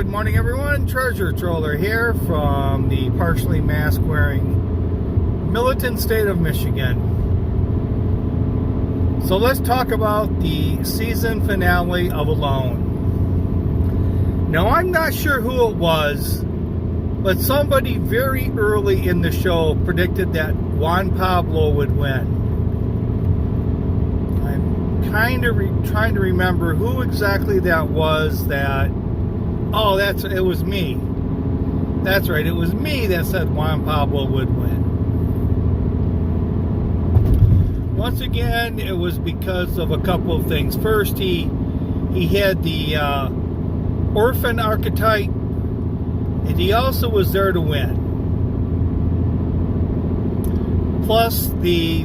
Good morning, everyone. Treasure Troller here from the partially mask-wearing militant state of Michigan. So let's talk about the season finale of Alone. Now, I'm not sure who it was, but somebody very early in the show predicted that Juan Pablo would win. I'm kind of trying to remember who exactly that was that... Oh, it was me. That's right, it was me that said Juan Pablo would win. Once again, it was because of a couple of things. First, he had the orphan archetype, and he also was there to win. Plus, I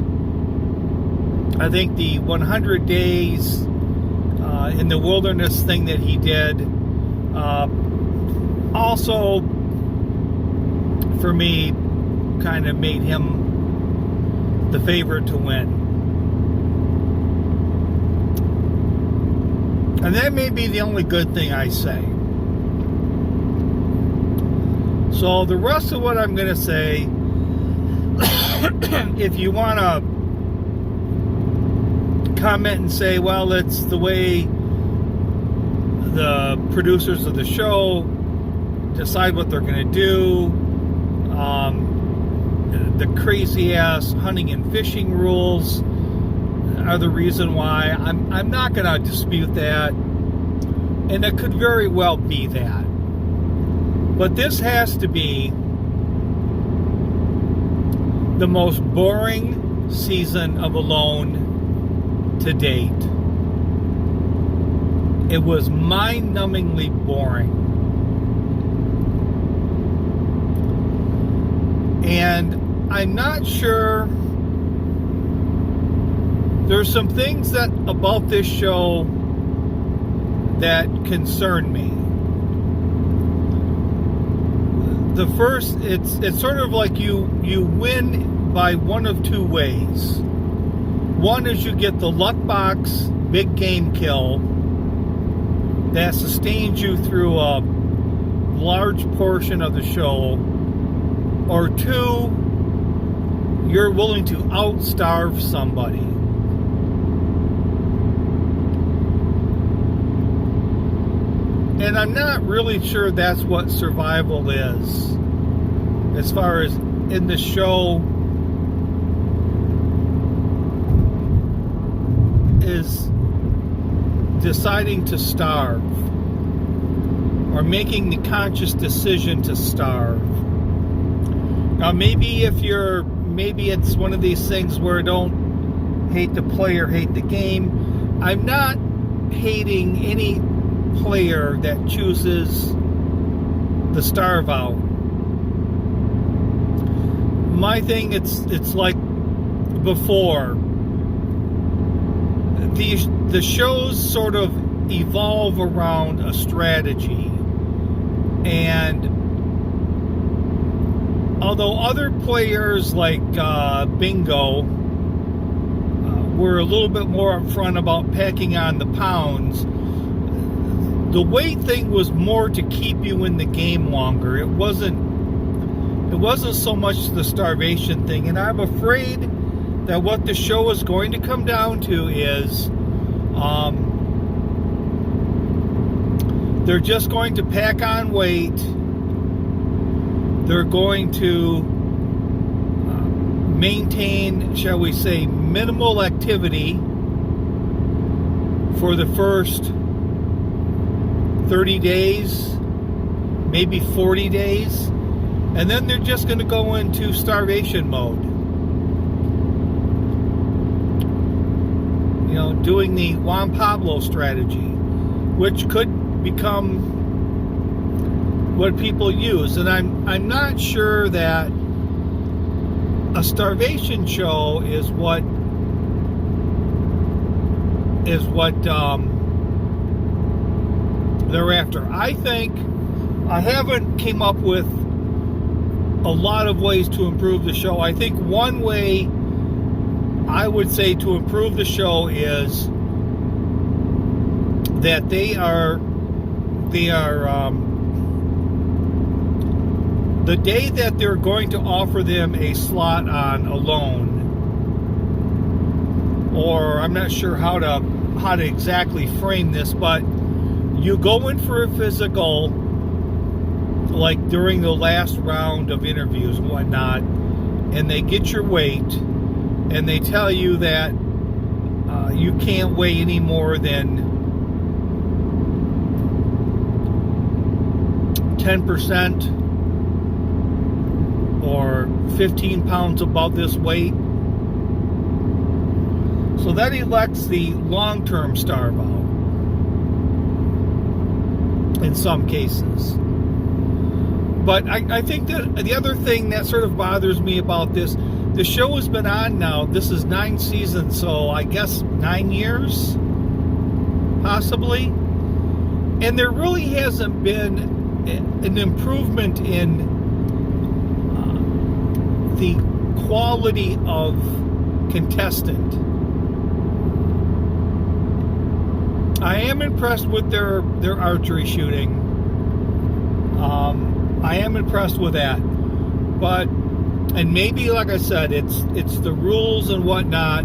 think the 100 days in the wilderness thing that he did, also, for me, kind of made him the favorite to win. And that may be the only good thing I say. So the rest of what I'm going to say, if you want to comment and say, well, it's the way the producers of the show decide what they're going to do, the crazy ass hunting and fishing rules are the reason why. I'm not going to dispute that, and it could very well be that, but this has to be the most boring season of Alone to date. It was mind-numbingly boring. And I'm not sure. There's some things about this show that concern me. The first, it's sort of like you win by one of two ways. One is you get the luck box big game kill that sustains you through a large portion of the show, or two, you're willing to outstarve somebody. And I'm not really sure that's what survival is, as far as in the show is deciding to starve, or making the conscious decision to starve. Now, maybe it's one of these things where don't hate the player, hate the game. I'm not hating any player that chooses the starve out. My thing, it's like before. The shows sort of evolve around a strategy, and although other players like Bingo were a little bit more upfront about packing on the pounds, the weight thing was more to keep you in the game longer. It wasn't so much the starvation thing, and I'm afraid that what the show is going to come down to is they're just going to pack on weight. They're going to maintain, shall we say, minimal activity for the first 30 days, maybe 40 days, and then they're just going to go into starvation mode. You know, doing the Juan Pablo strategy, which could become what people use. And I'm not sure that a starvation show is what they're after. I think I haven't came up with a lot of ways to improve the show. I think one way I would say to improve the show is that they are the day that they're going to offer them a slot on a loan, or I'm not sure how to exactly frame this, but you go in for a physical, like during the last round of interviews and whatnot, and they get your weight, and they tell you that you can't weigh any more than 10% or 15 pounds above this weight. So that elects the long-term starve out in some cases. But I think that the other thing that sort of bothers me about this, the show has been on now, this is 9 seasons, so I guess 9 years, possibly. And there really hasn't been an improvement in the quality of contestant. I am impressed with their archery shooting. I am impressed with that. But, and maybe, like I said, it's the rules and whatnot.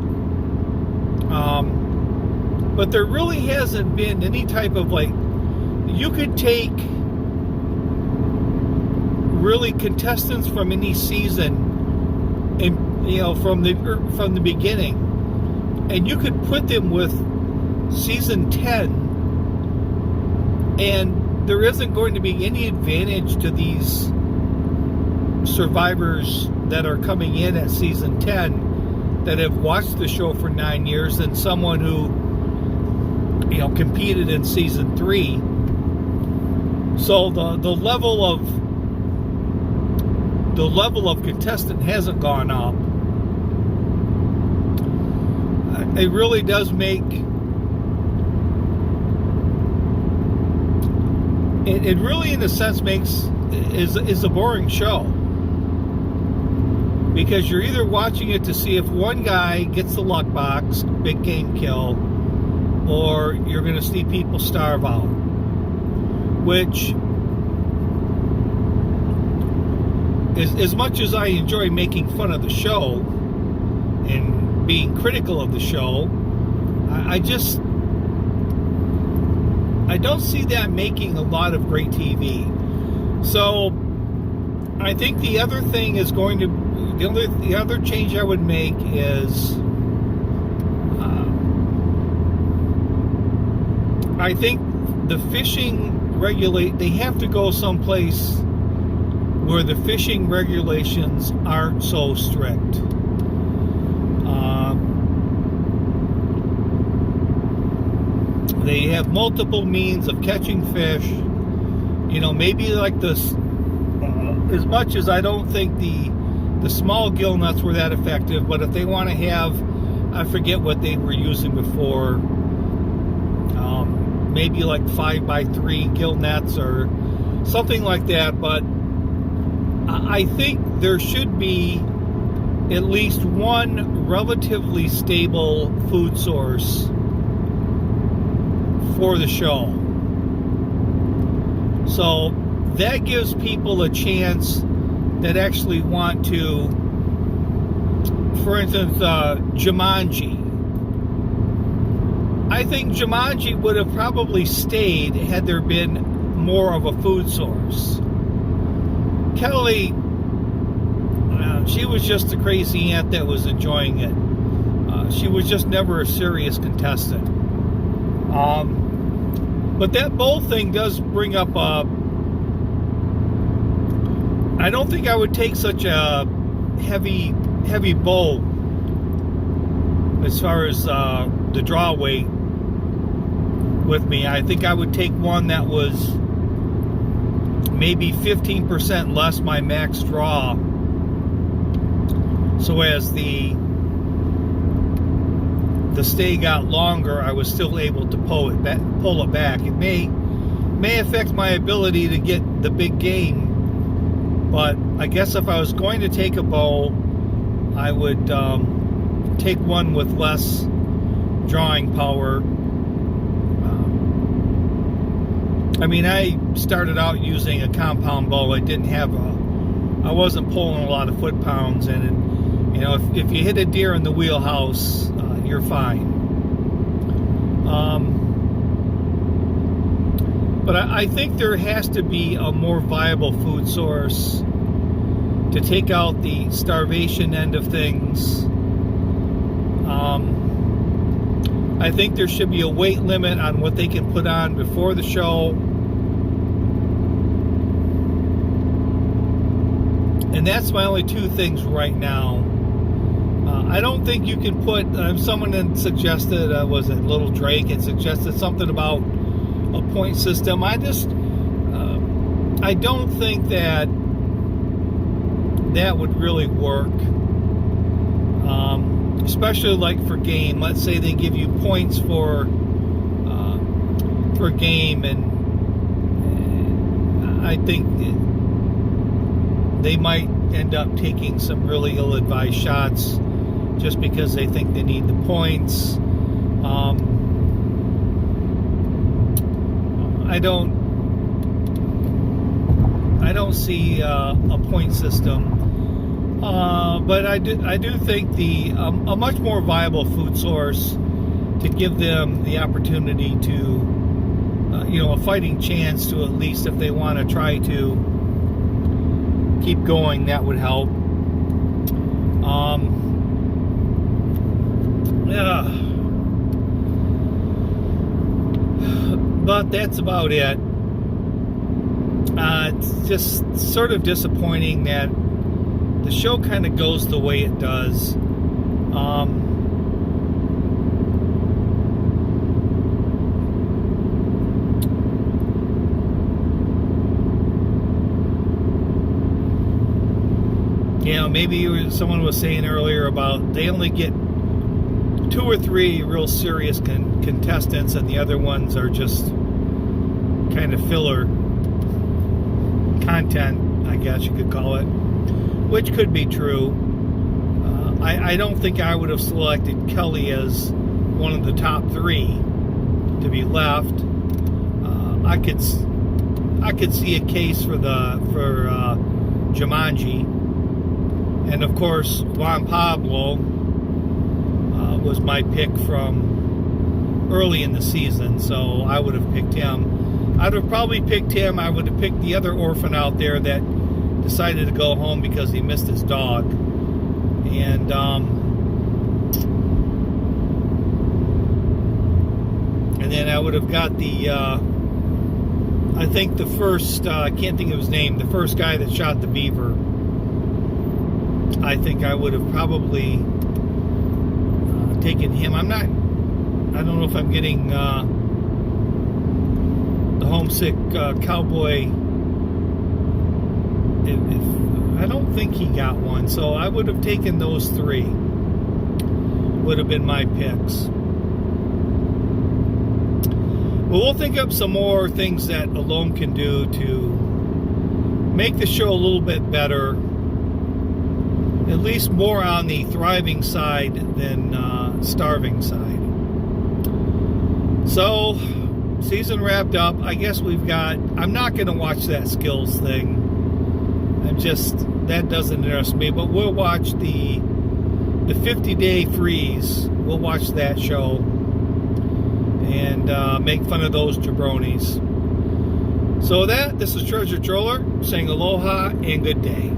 But there really hasn't been any type of, like, you could take really contestants from any season, and from the beginning, and you could put them with season 10, and there isn't going to be any advantage to these survivors that are coming in at season 10 that have watched the show for 9 years than someone who competed in season 3. So the level of contestant hasn't gone up. It really does make it really, in a sense, is a boring show, because you're either watching it to see if one guy gets the luck box, big game kill, or you're going to see people starve out, which is, as much as I enjoy making fun of the show and being critical of the show, I don't see that making a lot of great TV. So I think the other thing is going to, the other change I would make is, I think the fishing they have to go someplace where the fishing regulations aren't so strict. They have multiple means of catching fish. Maybe like this, as much as I don't think the small gill nets were that effective, but if they want to have, I forget what they were using before, maybe like 5x3 gill nets or something like that. But I think there should be at least one relatively stable food source for the show. So that gives people a chance that actually want to, for instance, Jumanji. I think Jumanji would have probably stayed had there been more of a food source. Kelly, she was just a crazy aunt that was enjoying it. She was just never a serious contestant. But that bowl thing does bring up I don't think I would take such a heavy bowl as far as the draw weight with me. I think I would take one that was maybe 15% less my max draw, so as the stay got longer, I was still able to pull it back. It may affect my ability to get the big game, but I guess if I was going to take a bow, I would take one with less drawing power. I started out using a compound bow. I didn't have I wasn't pulling a lot of foot pounds, and you know, if you hit a deer in the wheelhouse, you're fine. But I think there has to be a more viable food source to take out the starvation end of things. I think there should be a weight limit on what they can put on before the show. And that's my only two things right now. I don't think you can put, someone had suggested, was it Little Drake, had suggested something about a point system. I don't think that would really work. Especially like for game. Let's say they give you points for game, and I think they might end up taking some really ill-advised shots just because they think they need the points. I don't see a point system. But I do think a much more viable food source to give them the opportunity to, a fighting chance to, at least if they want to try to keep going, that would help. Yeah. But that's about it. It's just sort of disappointing that the show kind of goes the way it does. Maybe someone was saying earlier about they only get 2 or 3 real serious contestants, and the other ones are just kind of filler content, I guess you could call it. Which could be true. I don't think I would have selected Kelly as one of the top 3 to be left. I could see a case for Jumanji, and of course Juan Pablo was my pick from early in the season, so I would have picked him. I'd have probably picked him. I would have picked the other orphan out there that decided to go home because he missed his dog, and then I would have got the I think the first I can't think of his name, the first guy that shot the beaver. I think I would have probably taken him. I don't know if I'm getting the homesick cowboy. If I don't think he got one, so I would have taken those 3. Would have been my picks. Well, we'll think up some more things that Alone can do to make the show a little bit better, at least more on the thriving side than starving side. So, season wrapped up. I guess I'm not going to watch that skills thing. That doesn't interest me, but we'll watch the 50-day freeze. We'll watch that show and make fun of those jabronis. So this is Treasure Troller saying aloha and good day.